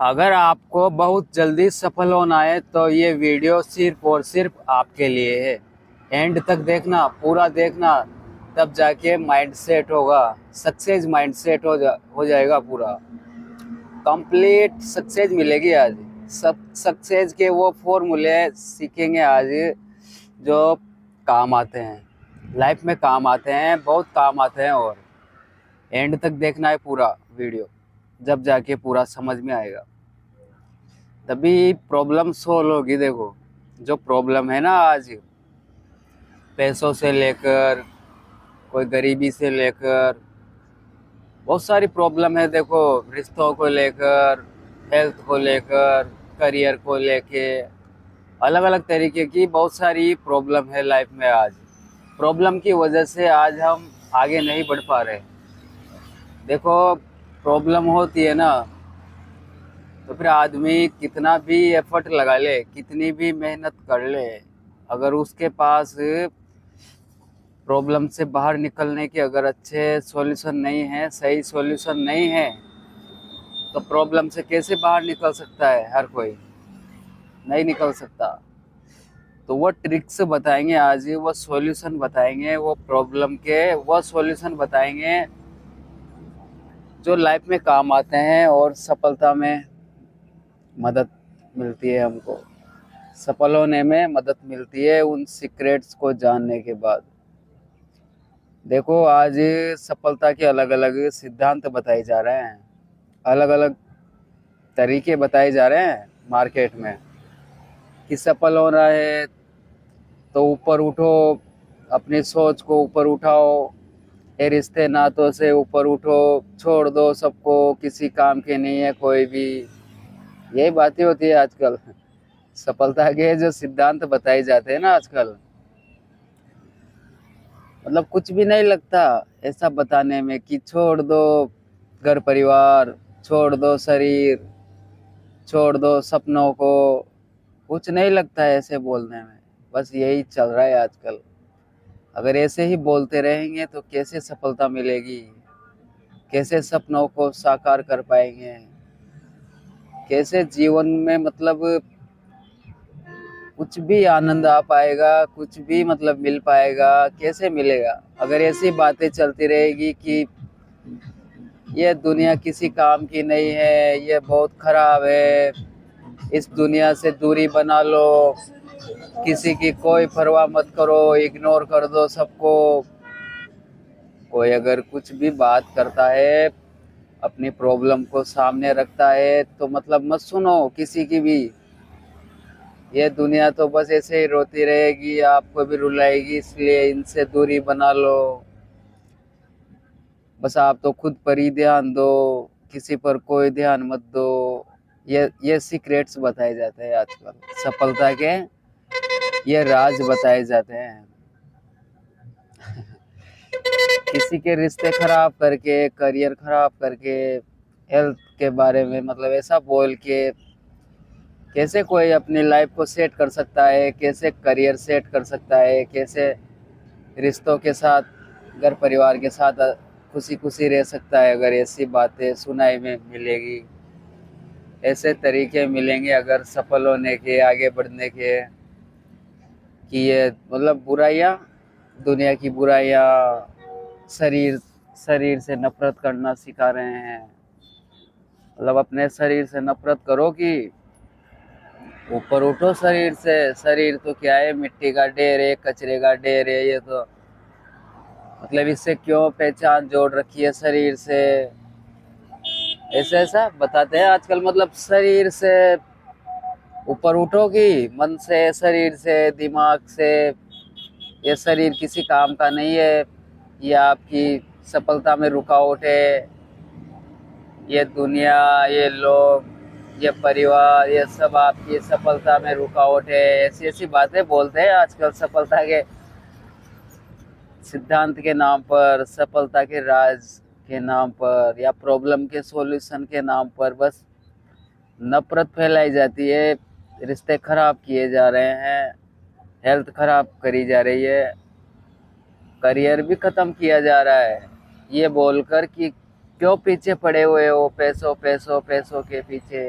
अगर आपको बहुत जल्दी सफल होना है तो ये वीडियो सिर्फ और सिर्फ आपके लिए है। एंड तक देखना, पूरा देखना, तब जाके माइंड सेट होगा। सक्सेस माइंड सेट हो जाएगा पूरा। कंप्लीट सक्सेस मिलेगी आज। सब सक्सेस के वो फॉर्मूले सीखेंगे आज जो काम आते हैं, लाइफ में काम आते हैं, बहुत काम आते हैं। और एंड तक देखना है पूरा वीडियो, जब जाके पूरा समझ में आएगा, तभी प्रॉब्लम सोल्व होगी। देखो, जो प्रॉब्लम है ना आज, पैसों से लेकर, कोई गरीबी से लेकर, बहुत सारी प्रॉब्लम है। देखो, रिश्तों को लेकर, हेल्थ को लेकर, करियर को लेके, अलग अलग तरीके की बहुत सारी प्रॉब्लम है लाइफ में आज। प्रॉब्लम की वजह से आज हम आगे नहीं बढ़ पा रहे। देखो, प्रॉब्लम होती है ना, तो फिर आदमी कितना भी एफर्ट लगा ले, कितनी भी मेहनत कर ले, अगर उसके पास प्रॉब्लम से बाहर निकलने के अगर अच्छे सॉल्यूशन नहीं है, सही सॉल्यूशन नहीं है, तो प्रॉब्लम से कैसे बाहर निकल सकता है? हर कोई नहीं निकल सकता। तो वो ट्रिक्स बताएंगे आज, वो सॉल्यूशन बताएंगे, वो प्रॉब्लम के वो सॉल्यूशन बताएंगे जो लाइफ में काम आते हैं और सफलता में मदद मिलती है हमको। सफल होने में मदद मिलती है उन सीक्रेट्स को जानने के बाद। देखो, आज सफलता के अलग अलग सिद्धांत बताए जा रहे हैं, अलग अलग तरीके बताए जा रहे हैं मार्केट में कि सफल होना है तो ऊपर उठो, अपनी सोच को ऊपर उठाओ, ये रिश्ते नातों से ऊपर उठो, छोड़ दो सबको, किसी काम के नहीं है कोई भी। यही बातें होती है आजकल। सफलता के जो सिद्धांत बताए जाते हैं ना आजकल, मतलब कुछ भी नहीं लगता ऐसा बताने में कि छोड़ दो घर परिवार, छोड़ दो शरीर, छोड़ दो सपनों को। कुछ नहीं लगता है ऐसे बोलने में। बस यही चल रहा है आजकल। अगर ऐसे ही बोलते रहेंगे तो कैसे सफलता मिलेगी? कैसे सपनों को साकार कर पाएंगे? कैसे जीवन में मतलब कुछ भी आनंद आ पाएगा, कुछ भी मतलब मिल पाएगा? कैसे मिलेगा अगर ऐसी बातें चलती रहेगी कि ये दुनिया किसी काम की नहीं है, ये बहुत खराब है, इस दुनिया से दूरी बना लो, किसी की कोई परवाह मत करो, इग्नोर कर दो सबको। कोई अगर कुछ भी बात करता है, अपनी प्रॉब्लम को सामने रखता है, तो मतलब मत सुनो किसी की भी। ये दुनिया तो बस ऐसे ही रोती रहेगी, आपको भी रुलाएगी, इसलिए इनसे दूरी बना लो। बस आप तो खुद पर ही ध्यान दो, किसी पर कोई ध्यान मत दो। ये सीक्रेट्स बताए जाते हैं आजकल, सफलता के ये राज बताए जाते हैं। किसी के रिश्ते खराब करके, करियर खराब करके, हेल्थ के बारे में मतलब ऐसा बोल के कैसे कोई अपनी लाइफ को सेट कर सकता है? कैसे करियर सेट कर सकता है? कैसे रिश्तों के साथ, घर परिवार के साथ खुशी खुशी रह सकता है? अगर ऐसी बातें सुनाई में मिलेगी, ऐसे तरीके मिलेंगे अगर सफल होने के, आगे बढ़ने के, कि ये मतलब बुराइयाँ, दुनिया की बुराइयाँ, शरीर शरीर से नफरत करना सिखा रहे हैं। मतलब अपने शरीर से नफरत करो कि ऊपर उठो शरीर से। शरीर तो क्या है, मिट्टी का ढेर है, कचरे का ढेर है ये तो। मतलब इससे क्यों पहचान जोड़ रखी है शरीर से? ऐसा ऐसा बताते हैं आजकल। मतलब शरीर से ऊपर उठोगी, मन से, शरीर से, दिमाग से। ये शरीर किसी काम का नहीं है, ये आपकी सफलता में रुकावट है। ये दुनिया, ये लोग, ये परिवार, ये सब आपकी सफलता में रुकावट है। ऐसी ऐसी बातें बोलते हैं आजकल सफलता के सिद्धांत के नाम पर, सफलता के राज के नाम पर, या प्रॉब्लम के सॉल्यूशन के नाम पर। बस नफरत फैलाई जाती है, रिश्ते खराब किए जा रहे हैं, हेल्थ खराब करी जा रही है, करियर भी खत्म किया जा रहा है, ये बोलकर कि क्यों पीछे पड़े हुए हो पैसों पैसों पैसों के पीछे।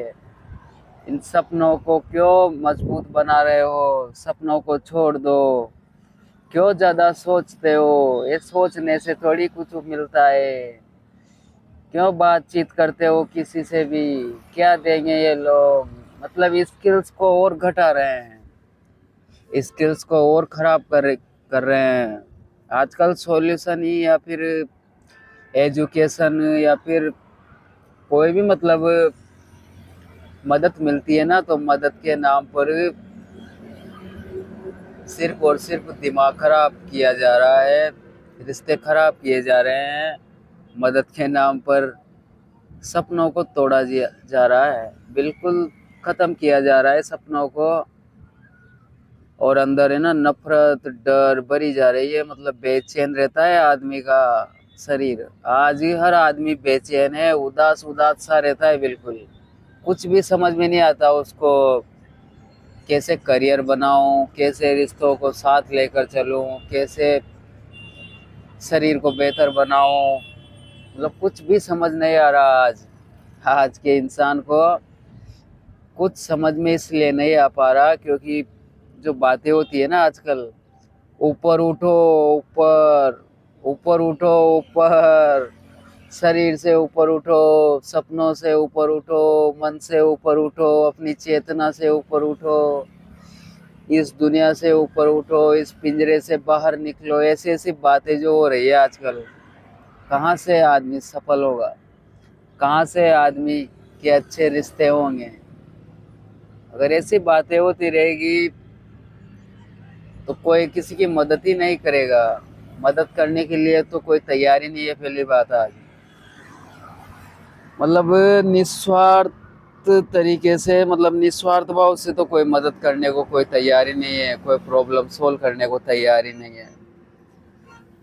इन सपनों को क्यों मजबूत बना रहे हो? सपनों को छोड़ दो। क्यों ज्यादा सोचते हो? ये सोचने से थोड़ी कुछ मिलता है। क्यों बातचीत करते हो किसी से भी? क्या देंगे ये लोग? मतलब स्किल्स को और घटा रहे हैं, स्किल्स को और खराब कर रहे हैं। आजकल सॉल्यूशन ही या फिर एजुकेशन या फिर कोई भी मतलब मदद मिलती है ना, तो मदद के नाम पर सिर्फ और सिर्फ दिमाग खराब किया जा रहा है, रिश्ते खराब किए जा रहे हैं। मदद के नाम पर सपनों को तोड़ा जा रहा है, बिल्कुल ख़त्म किया जा रहा है सपनों को। और अंदर है ना नफरत डर भरी जा रही है, मतलब बेचैन रहता है आदमी का शरीर। आज ही हर आदमी बेचैन है, उदास उदास सा रहता है बिल्कुल। कुछ भी समझ में नहीं आता उसको, कैसे करियर बनाऊं, कैसे रिश्तों को साथ लेकर चलूं, कैसे शरीर को बेहतर बनाऊं। मतलब कुछ भी समझ नहीं आ रहा आज। आज के इंसान को कुछ समझ में इसलिए नहीं आ पा रहा क्योंकि जो बातें होती है ना आजकल, ऊपर उठो ऊपर, ऊपर उठो ऊपर, शरीर से ऊपर उठो, सपनों से ऊपर उठो, मन से ऊपर उठो, अपनी चेतना से ऊपर उठो, इस दुनिया से ऊपर उठो, इस पिंजरे से बाहर निकलो। ऐसी ऐसी बातें जो हो रही है आजकल, कहाँ से आदमी सफल होगा? कहाँ से आदमी के अच्छे रिश्ते होंगे? अगर ऐसी बातें होती रहेगी तो कोई किसी की मदद ही नहीं करेगा। मदद करने के लिए तो कोई तैयार ही नहीं है, पहली बात। आज मतलब निस्वार्थ तरीके से, मतलब निस्वार्थ भाव से तो कोई मदद करने को कोई तैयार ही नहीं है, कोई प्रॉब्लम सोल्व करने को तैयार ही नहीं है।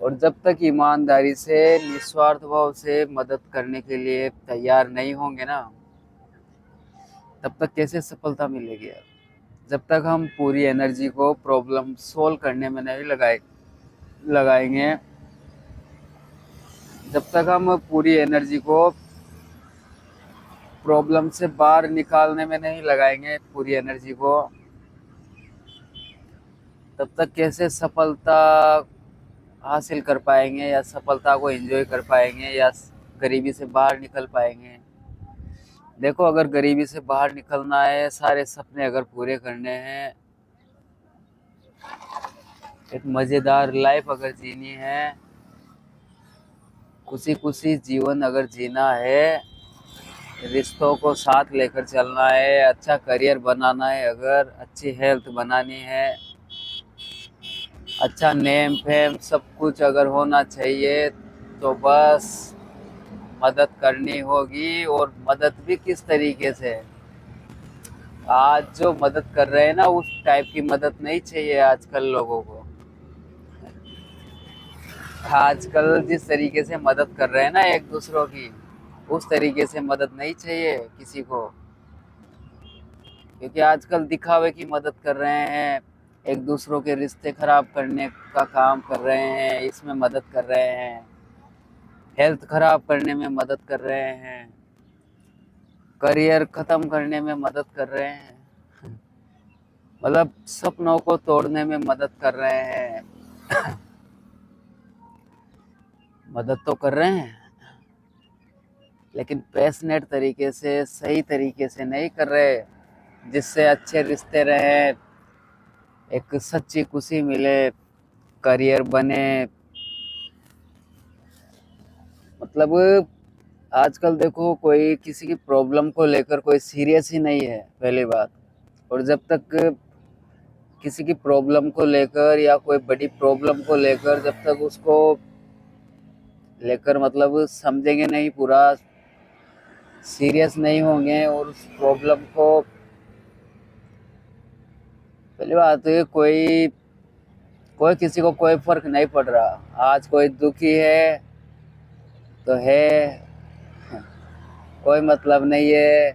और जब तक ईमानदारी से निस्वार्थ भाव से मदद करने के लिए तैयार नहीं होंगे ना, तब तक कैसे सफलता मिलेगी यार? जब तक हम पूरी एनर्जी को प्रॉब्लम सोल्व करने में नहीं लगाएंगे, जब तक हम पूरी एनर्जी को प्रॉब्लम से बाहर निकालने में नहीं लगाएंगे, पूरी एनर्जी को, तब तक कैसे सफलता हासिल कर पाएंगे या सफलता को एंजॉय कर पाएंगे या गरीबी से बाहर निकल पाएंगे? देखो, अगर गरीबी से बाहर निकलना है, सारे सपने अगर पूरे करने हैं, एक मज़ेदार लाइफ अगर जीनी है, खुशी खुशी जीवन अगर जीना है, रिश्तों को साथ लेकर चलना है, अच्छा करियर बनाना है, अगर अच्छी हेल्थ बनानी है, अच्छा नेम फेम सब कुछ अगर होना चाहिए, तो बस मदद करनी होगी। और मदद भी किस तरीके से? आज जो मदद कर रहे हैं ना, उस टाइप की मदद नहीं चाहिए आजकल लोगों को। आजकल जिस तरीके से मदद कर रहे हैं ना एक दूसरों की, उस तरीके से मदद नहीं चाहिए किसी को। क्योंकि आजकल दिखावे की मदद कर रहे हैं, एक दूसरों के रिश्ते खराब करने का काम कर रहे हैं, इसमें मदद कर रहे हैं, हेल्थ खराब करने में मदद कर रहे हैं, करियर खत्म करने में मदद कर रहे हैं, मतलब सपनों को तोड़ने में मदद कर रहे हैं। मदद तो कर रहे हैं, लेकिन पैशनेट तरीके से, सही तरीके से नहीं कर रहे, जिससे अच्छे रिश्ते रहे, एक सच्ची खुशी मिले, करियर बने। मतलब आजकल देखो, कोई किसी की प्रॉब्लम को लेकर कोई सीरियस ही नहीं है, पहली बात। और जब तक किसी की प्रॉब्लम को लेकर या कोई बड़ी प्रॉब्लम को लेकर, जब तक उसको लेकर मतलब समझेंगे नहीं, पूरा सीरियस नहीं होंगे और उस प्रॉब्लम को, पहली बात है, कोई कोई किसी को कोई फर्क नहीं पड़ रहा। आज कोई दुखी है तो है, कोई मतलब नहीं है,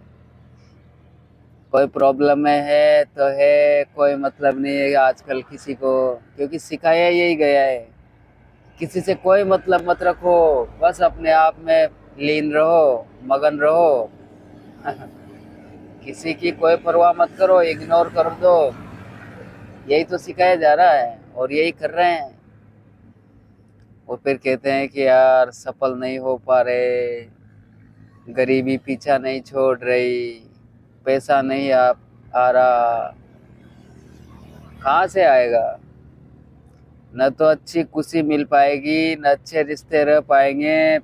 कोई प्रॉब्लम में है तो है, कोई मतलब नहीं है आजकल किसी को। क्योंकि सिखाया यही गया है, किसी से कोई मतलब मत रखो, बस अपने आप में लीन रहो, मगन रहो। किसी की कोई परवाह मत करो, इग्नोर कर दो। यही तो सिखाया जा रहा है और यही कर रहे हैं। और फिर कहते हैं कि यार सफल नहीं हो पा रहे, गरीबी पीछा नहीं छोड़ रही, पैसा नहीं आ रहा। कहाँ से आएगा? न तो अच्छी खुशी मिल पाएगी, न अच्छे रिश्ते रह पाएंगे,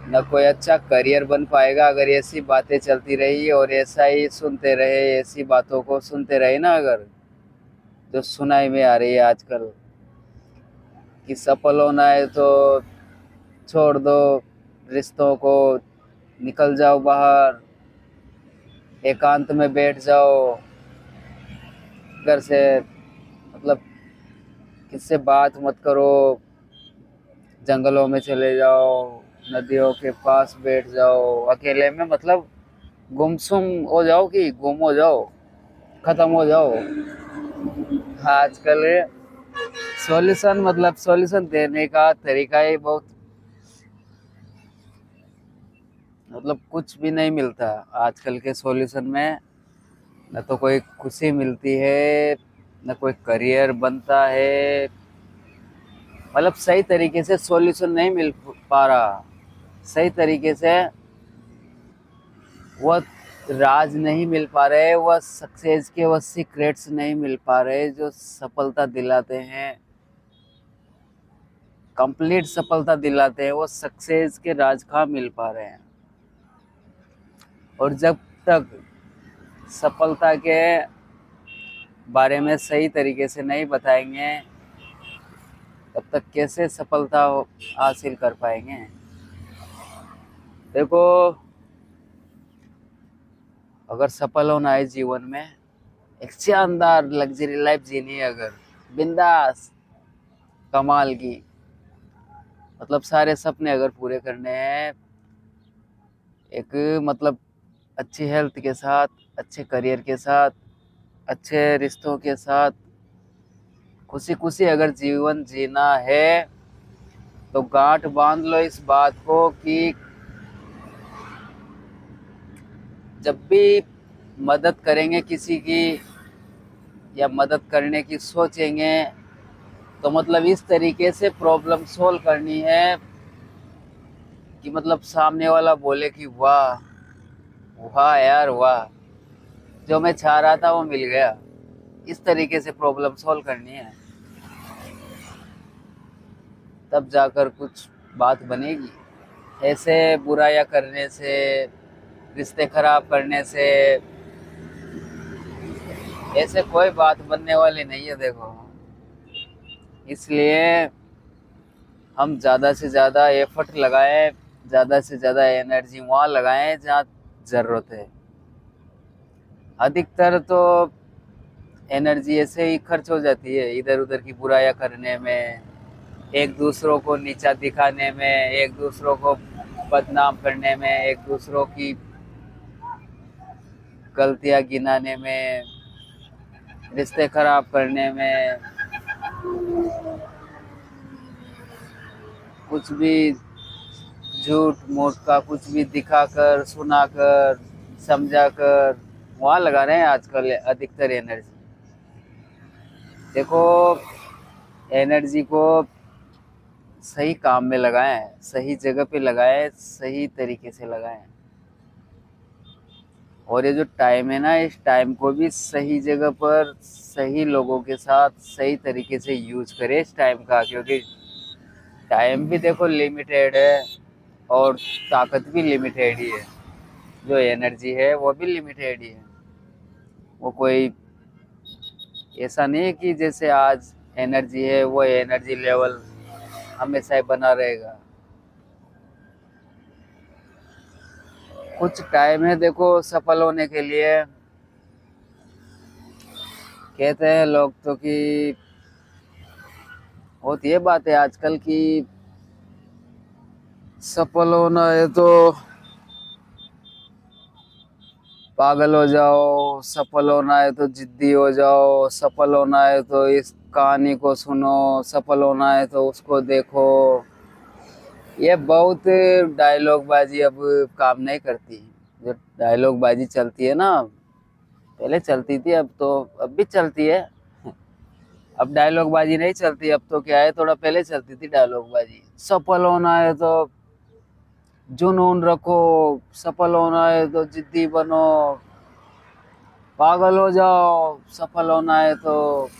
न कोई अच्छा करियर बन पाएगा अगर ऐसी बातें चलती रही और ऐसा ही सुनते रहे, ऐसी बातों को सुनते रहे ना, अगर जो सुनाई में आ रही है आजकल कि सफल होना है तो छोड़ दो रिश्तों को, निकल जाओ बाहर, एकांत में बैठ जाओ, घर से मतलब किससे बात मत करो, जंगलों में चले जाओ, नदियों के पास बैठ जाओ, अकेले में मतलब गुमसुम हो जाओ, कि गुम हो जाओ, खत्म हो जाओ। आजकल सॉल्यूशन मतलब सॉल्यूशन देने का तरीका ही बहुत मतलब कुछ भी नहीं मिलता आजकल के सॉल्यूशन में। न तो कोई खुशी मिलती है, न कोई करियर बनता है, मतलब सही तरीके से सॉल्यूशन नहीं मिल पा रहा, सही तरीके से वो राज नहीं मिल पा रहे, वह सक्सेस के वो सीक्रेट्स नहीं मिल पा रहे जो सफलता दिलाते हैं, कंप्लीट सफलता दिलाते हैं। वो सक्सेस के राज कहाँ मिल पा रहे हैं। और जब तक सफलता के बारे में सही तरीके से नहीं बताएंगे तब तक कैसे सफलता हासिल कर पाएंगे। देखो, अगर सफल होना है जीवन में, एक शानदार लग्जरी लाइफ जीनी है, अगर बिंदास कमाल की, मतलब सारे सपने अगर पूरे करने हैं, एक मतलब अच्छी हेल्थ के साथ, अच्छे करियर के साथ, अच्छे रिश्तों के साथ खुशी खुशी अगर जीवन जीना है तो गांठ बांध लो इस बात को कि जब भी मदद करेंगे किसी की या मदद करने की सोचेंगे तो मतलब इस तरीके से प्रॉब्लम सोल्व करनी है कि मतलब सामने वाला बोले कि वाह वाह यार वाह, जो मैं चाह रहा था वो मिल गया। इस तरीके से प्रॉब्लम सोल्व करनी है, तब जाकर कुछ बात बनेगी। ऐसे बुराइयां करने से, रिश्ते खराब करने से ऐसे कोई बात बनने वाली नहीं है। देखो, इसलिए हम ज़्यादा से ज़्यादा एफर्ट लगाएं, ज़्यादा से ज़्यादा एनर्जी वहाँ लगाएं जहाँ ज़रूरत है। अधिकतर तो एनर्जी ऐसे ही खर्च हो जाती है इधर उधर की बुराइयां करने में, एक दूसरों को नीचा दिखाने में, एक दूसरों को बदनाम करने में, एक दूसरों की गलतियां गिनाने में, रिश्ते खराब करने में, कुछ भी झूठ मूठ का कुछ भी दिखाकर, सुनाकर, समझाकर वहाँ लगा रहे हैं आजकल अधिकतर एनर्जी। देखो, एनर्जी को सही काम में लगाएं, सही जगह पे लगाएं, सही तरीके से लगाएं। और ये जो टाइम है ना, इस टाइम को भी सही जगह पर सही लोगों के साथ सही तरीके से यूज करें इस टाइम का, क्योंकि टाइम भी देखो लिमिटेड है और ताकत भी लिमिटेड ही है। जो एनर्जी है वो भी लिमिटेड ही है। वो कोई ऐसा नहीं है कि जैसे आज एनर्जी है वो एनर्जी लेवल हमेशा ही बना रहेगा। कुछ टाइम है देखो सफल होने के लिए। कहते हैं लोग तो कि होती है बात है आजकल की सफल होना है तो पागल हो जाओ, सफल होना है तो जिद्दी हो जाओ, सफल होना है तो इस कहानी को सुनो, सफल होना है तो उसको देखो। ये बहुत डायलॉग बाजी अब काम नहीं करती। जो डायलॉग बाजी चलती है ना, पहले चलती थी, अब भी चलती है। अब डायलॉग बाजी नहीं चलती, अब तो क्या है, थोड़ा पहले चलती थी डायलॉग बाजी। सफल होना है तो जुनून रखो, सफल होना है तो जिद्दी बनो, पागल हो जाओ, सफल होना है तो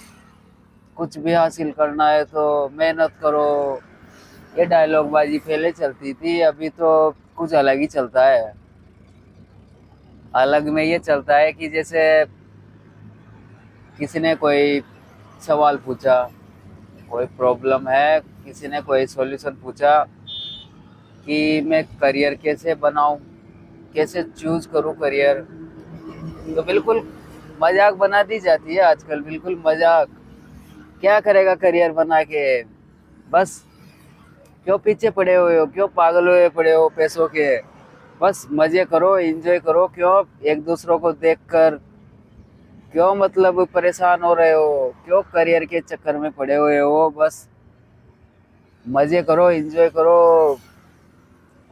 कुछ भी हासिल करना है तो मेहनत करो। ये डायलॉग बाजी पहले चलती थी, अभी तो कुछ अलग ही चलता है। अलग में ये चलता है कि जैसे किसी ने कोई सवाल पूछा, कोई प्रॉब्लम है, किसी ने कोई सॉल्यूशन पूछा कि मैं करियर कैसे बनाऊं, कैसे चूज करूं करियर, तो बिल्कुल मजाक बना दी जाती है आजकल, बिल्कुल मजाक। क्या करेगा करियर बना के, बस क्यों पीछे पड़े हुए हो, क्यों पागल हुए पड़े हो पैसों के, बस मजे करो, एंजॉय करो, क्यों एक दूसरों को देखकर क्यों मतलब परेशान हो रहे हो, क्यों करियर के चक्कर में पड़े हुए हो, बस मजे करो, एंजॉय करो,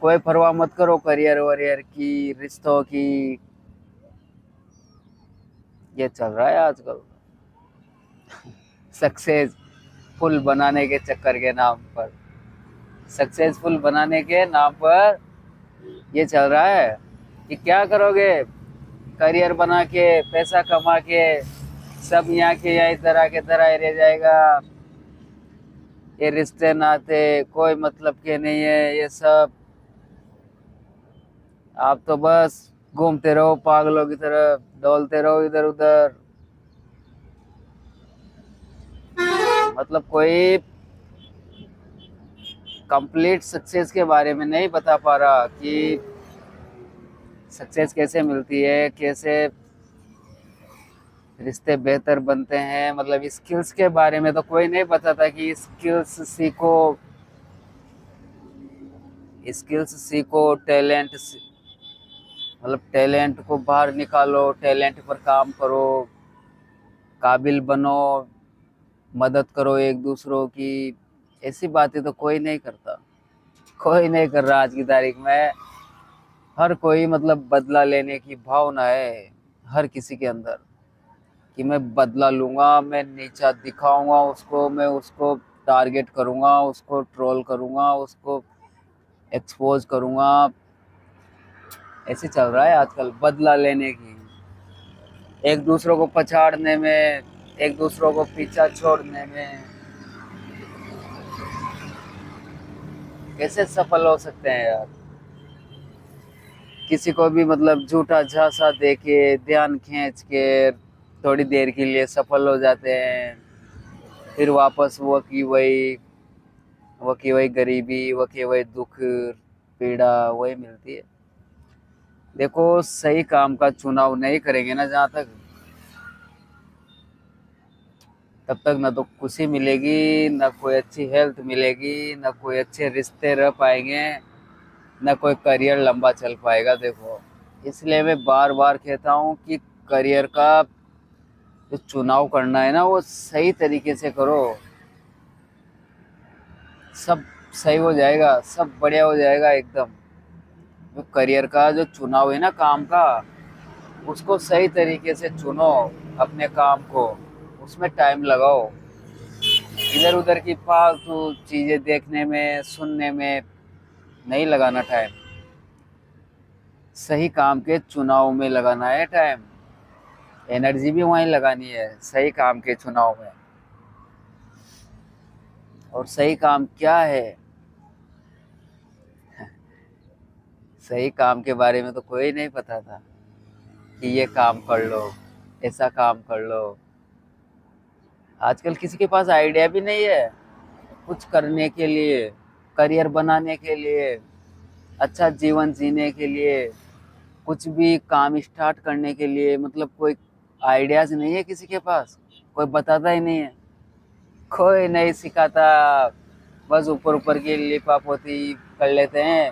कोई परवाह मत करो करियर वरियर की, रिश्तों की। ये चल रहा है आजकल, सक्सेसफुल बनाने के चक्कर के नाम पर, सक्सेसफुल बनाने के नाम पर ये चल रहा है कि क्या करोगे करियर बना के, पैसा कमा के, सब यहाँ के यहाँ तरह के तरह ही रह जाएगा, ये रिश्ते नाते कोई मतलब के नहीं है ये सब, आप तो बस घूमते रहो पागलों की तरह, डोलते रहो इधर उधर। मतलब कोई कंप्लीट सक्सेस के बारे में नहीं बता पा रहा कि सक्सेस कैसे मिलती है, कैसे रिश्ते बेहतर बनते हैं। मतलब स्किल्स के बारे में तो कोई नहीं बताता कि स्किल्स सीखो, स्किल्स सीखो, मतलब टैलेंट को बाहर निकालो, टैलेंट पर काम करो, काबिल बनो, मदद करो एक दूसरों की। ऐसी बातें तो कोई नहीं करता, कोई नहीं कर रहा आज की तारीख में। हर कोई मतलब बदला लेने की भावना है हर किसी के अंदर, कि मैं बदला लूंगा, मैं नीचा दिखाऊंगा उसको, मैं उसको टारगेट करूंगा, उसको ट्रोल करूंगा, उसको एक्सपोज करूंगा। ऐसे चल रहा है आजकल, बदला लेने की, एक दूसरों को पछाड़ने में, एक दूसरों को पीछा छोड़ने में। कैसे सफल हो सकते हैं यार, किसी को भी मतलब झूठा झांसा दे के, ध्यान खींच के थोड़ी देर के लिए सफल हो जाते हैं, फिर वापस वो की वही गरीबी, वो की वही दुख, पीड़ा वही मिलती है। देखो सही काम का चुनाव नहीं करेंगे ना जहाँ तक, तब तक ना तो खुशी मिलेगी, ना कोई अच्छी हेल्थ मिलेगी, ना कोई अच्छे रिश्ते रह पाएंगे, ना कोई करियर लंबा चल पाएगा। देखो इसलिए मैं बार बार कहता हूँ कि करियर का जो चुनाव करना है ना, वो सही तरीके से करो, सब सही हो जाएगा, सब बढ़िया हो जाएगा एकदम। जो करियर का जो चुनाव है ना काम का, उसको सही तरीके से चुनो, अपने काम को उसमें टाइम लगाओ, इधर उधर की फालतू चीजें देखने में सुनने में नहीं लगाना टाइम, सही काम के चुनाव में लगाना है टाइम, एनर्जी भी वहीं लगानी है सही काम के चुनाव में। और सही काम क्या है, सही काम के बारे में तो कोई नहीं पता था कि ये काम कर लो, ऐसा काम कर लो। आजकल किसी के पास आइडिया भी नहीं है कुछ करने के लिए, करियर बनाने के लिए, अच्छा जीवन जीने के लिए, कुछ भी काम स्टार्ट करने के लिए। मतलब कोई आइडियाज नहीं है किसी के पास, कोई बताता ही नहीं है, कोई नहीं सिखाता। बस ऊपर ऊपर की लिपापोती कर लेते हैं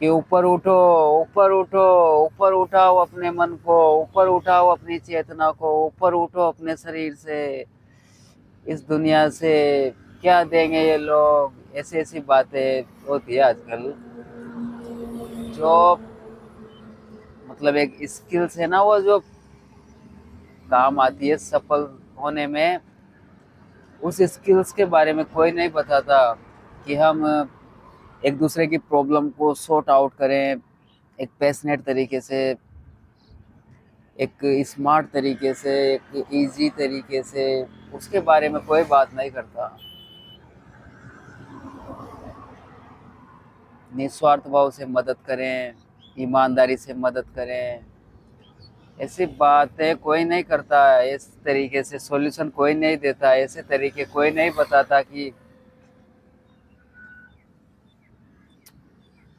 कि ऊपर उठो, ऊपर उठो, ऊपर उठाओ अपने मन को, ऊपर उठाओ अपनी चेतना को, ऊपर उठो अपने शरीर से, इस दुनिया से क्या देंगे ये लोग। ऐसी ऐसी बातें होती है आजकल, जो मतलब एक स्किल्स है ना, वो जो काम आती है सफल होने में, उस स्किल्स के बारे में कोई नहीं बताता कि हम एक दूसरे की प्रॉब्लम को सॉर्ट आउट करें एक पैशनेट तरीके से, एक स्मार्ट तरीके से, एक इजी तरीके से। उसके बारे में कोई बात नहीं करता। निस्वार्थ भाव से मदद करें, ईमानदारी से मदद करें, ऐसी बातें कोई नहीं करता। इस तरीके से सॉल्यूशन कोई नहीं देता, ऐसे तरीके कोई नहीं बताता कि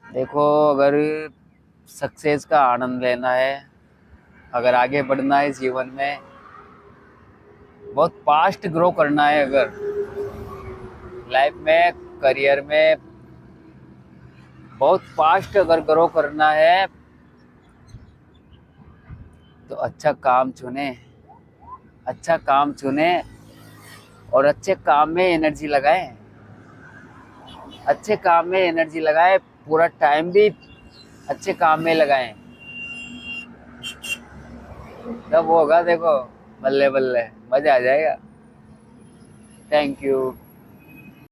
देखो, अगर सक्सेस का आनंद लेना है, अगर आगे बढ़ना है जीवन में, बहुत फास्ट ग्रो करना है, अगर लाइफ में करियर में बहुत फास्ट अगर ग्रो करना है, तो अच्छा काम चुने, अच्छा काम चुने और अच्छे काम में एनर्जी लगाएं, अच्छे काम में एनर्जी लगाएं, पूरा टाइम भी अच्छे काम में लगाएं। तब होगा देखो, बल्ले बल्ले मजा आ जाएगा। Thank you.